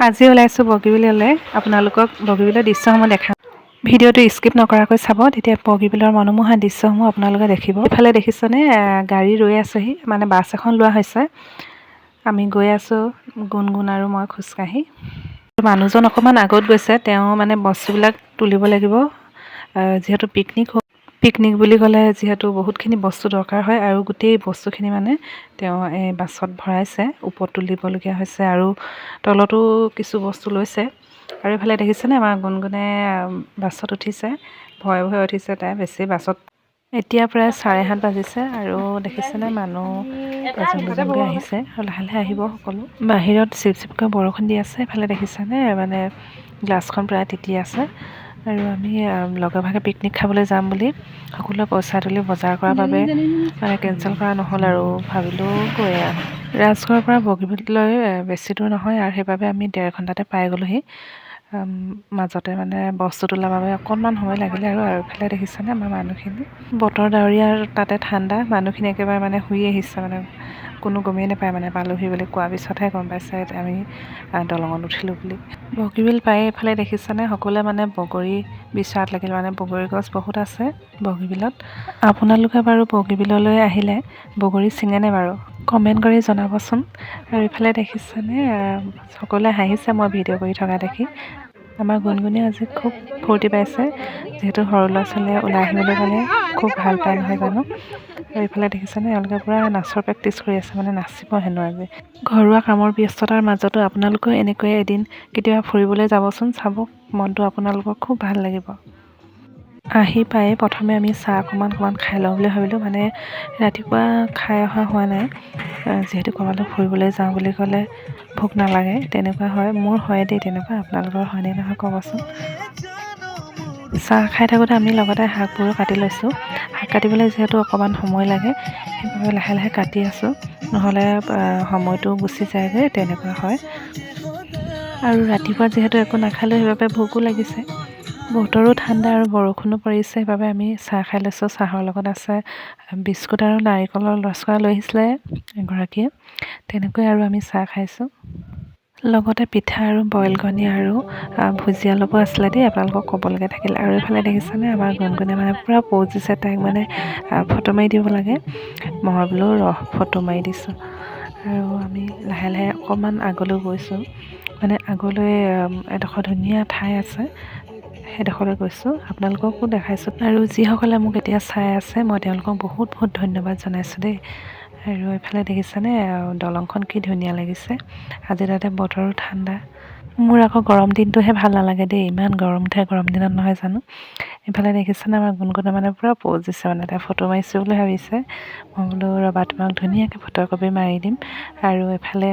আজি ওলাইছোঁ বগীবিললৈ। আপোনালোকক বগীবিলৰ দৃশ্যসমূহ দেখাম। ভিডিঅ'টো স্কিপ নকৰাকৈ চাব, তেতিয়া বগীবিলৰ মনোমোহা দৃশ্যসমূহ আপোনালোকে দেখিব। ইফালে দেখিছেনে গাড়ী ৰৈ আছেহি, মানে বাছ এখন লোৱা হৈছে। আমি গৈ আছোঁ, গুণগুণ আৰু মই খোজকাঢ়ি। মানুহজন অকণমান আগত গৈছে, তেওঁ মানে বস্তুবিলাক তুলিব লাগিব। যিহেতু পিকনিক বুলি ক'লে যিহেতু বহুতখিনি বস্তু দৰকাৰ হয়, আৰু গোটেই বস্তুখিনি মানে তেওঁ এই বাছত ভৰাইছে, ওপৰত তুলিবলগীয়া হৈছে আৰু তলতো কিছু বস্তু লৈছে। আৰু এইফালে দেখিছেনে আমাৰ গুণগুণে বাছত উঠিছে, ভয়ে ভয়ে উঠিছে তাই বেছি বাছত। এতিয়া প্ৰায় 7:30 বাজিছে আৰু দেখিছেনে মানুহ এজন দুজনকৈ আহিছে আৰু লাহে লাহে আহিব সকলো। বাহিৰত চিপ চিপকৈ বৰষুণ দি আছে। এইফালে দেখিছেনে মানে গ্লাছখন প্ৰায় তিতি আছে। আৰু আমি লগে ভাগে পিকনিক খাবলৈ যাম বুলি সকলোৱে পইচা তুলি বজাৰ কৰাৰ বাবে মানে কেঞ্চেল কৰা নহ'ল আৰু ভাবিলোঁ গৈ আহোঁ। ৰাজগড়ৰ পৰা বগীবিললৈ বেছি দূৰ নহয়, আৰু সেইবাবে আমি 1.5 ঘণ্টাতে পাই গ'লোহি। মাজতে মানে বস্তু তোলাৰ বাবে অকণমান সময় লাগিলে। আৰু এইফালে দেখিছেনে আমাৰ মানুহখিনি, বতৰ ডাৱৰীয়া আৰু তাতে ঠাণ্ডা, মানুহখিনি একেবাৰে মানে শুই আহিছে, মানে কোনো গমেই নাপায় মানে পালোহি বুলি কোৱাৰ পিছতহে গম পাইছে আমি দলঙত উঠিলোঁ বুলি। বগীবিল পায়ে এইফালে দেখিছেনে সকলোৱে মানে বগৰী বিচৰাত লাগিল, মানে বগৰী গছ বহুত আছে বগীবিলত। আপোনালোকে বাৰু বগীবিললৈ আহিলে বগৰী ছিঙেনে বাৰু? কমেণ্ট কৰি জনাবচোন। আৰু ইফালে দেখিছেনে সকলোৱে হাঁহিছে মই ভিডিঅ' কৰি থকা দেখি। আমাৰ গুণগুণে আজি খুব ফূৰ্তি পাইছে, যিহেতু সৰু ল'ৰা ছোৱালীয়ে ওলাই আহিবলৈ পালে খুব ভাল পায় নহয় জানো। আৰু এইফালে দেখিছেনে এওঁলোকে পূৰা নাচৰ প্ৰেক্টিচ কৰি আছে, মানে নাচিব হেনো আজি। ঘৰুৱা কামৰ ব্যস্ততাৰ মাজতো আপোনালোকেও এনেকৈয়ে এদিন কেতিয়াবা ফুৰিবলৈ যাবচোন, চাব মনটো আপোনালোকৰ খুব ভাল লাগিব। আহি পাই প্ৰথমে আমি চাহ অকণমান খাই লওঁ বুলি ভাবিলোঁ, মানে ৰাতিপুৱা খাই অহা হোৱা নাই। যিহেতু ক'ৰবালৈ ফুৰিবলৈ যাওঁ বুলি ক'লে ভোক নালাগে, তেনেকুৱা হয়। মোৰ হয় দেই তেনেকুৱা, আপোনালোকৰ হয়নে নহয় ক'বচোন। চাহ খাই থাকোঁতে আমি লগতে শাকবোৰো কাটি লৈছোঁ। শাক কাটিবলৈ যিহেতু অকণমান সময় লাগে, সেইবাবে লাহে লাহে কাটি আছোঁ, নহ'লে সময়টো গুচি যায়গৈ, তেনেকুৱা হয়। আৰু ৰাতিপুৱা যিহেতু একো নাখালোঁ, সেইবাবে ভোকো লাগিছে। বতৰো ঠাণ্ডা আৰু বৰষুণো পৰিছে, সেইবাবে আমি চাহ খাই লৈছোঁ। চাহৰ লগত আছে বিস্কুট আৰু নাৰিকলৰ লস্কৰা লৈ আহিছিলে এগৰাকীয়ে, তেনেকৈ আৰু আমি চাহ খাইছোঁ। লগতে পিঠা আৰু বইল কণী আৰু ভুজিয়া অলপো আছিলে দেই, আপোনালোকক ক'বলগীয়া থাকিল। আৰু এইফালে দেখিছেনে আমাৰ গুণগুণে মানে পূৰা প'জ দিছে, তাইক মানে ফটো মাৰি দিব লাগে। মই বোলো ফটো মাৰি দিছোঁ। আৰু আমি লাহে লাহে অকণমান আগলৈ গৈছোঁ, মানে আগলৈ এডোখৰ ধুনীয়া ঠাই আছে, সেইডোখৰলৈ গৈছোঁ, আপোনালোককো দেখাইছোঁ। আৰু যিসকলে মোক এতিয়া চাই আছে মই তেওঁলোকক বহুত বহুত ধন্যবাদ জনাইছোঁ দেই। আৰু এইফালে দেখিছেনে দলংখন কি ধুনীয়া লাগিছে। আজি তাতে বতৰো ঠাণ্ডা। মোৰ আকৌ গৰম দিনটোহে ভাল নালাগে দেই, ইমান গৰম উঠে গৰম দিনত নহয় জানো। এইফালে দেখিছেনে আমাৰ গুণগুণে মানে পূৰা প'জ দিছে, মানে তাই ফটো মাৰিছোঁ বুলি ভাবিছে। মই বোলো ৰ'বা তোমাক ধুনীয়াকৈ ফটো একপি মাৰি দিম। আৰু এইফালে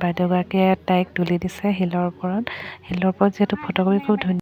বাইদেউগৰাকীয়ে তাইক তুলি দিছে শিলৰ ওপৰত যিহেতু ফটোকপি খুব ধুনীয়া